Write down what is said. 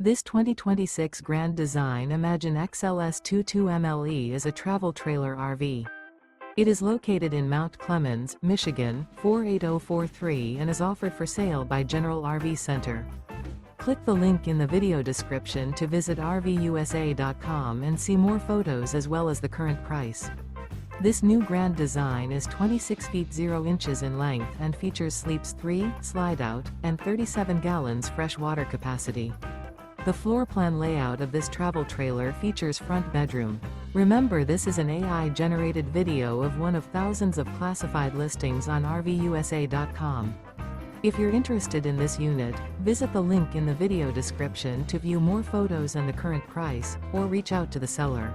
This 2026 Grand Design Imagine XLS 22MLE is a travel trailer RV. It is located in Mount Clemens, Michigan, 48043 and is offered for sale by General RV Center. Click the link in the video description to visit RVUSA.com and see more photos as well as the current price. This new Grand Design is 26 feet 0 inches in length and features sleeps 3, Slideout, and 37 gallons fresh water capacity. The floor plan layout of this travel trailer features front bedroom. Remember, this is an AI-generated video of one of thousands of classified listings on RVUSA.com. If you're interested in this unit, visit the link in the video description to view more photos and the current price, or reach out to the seller.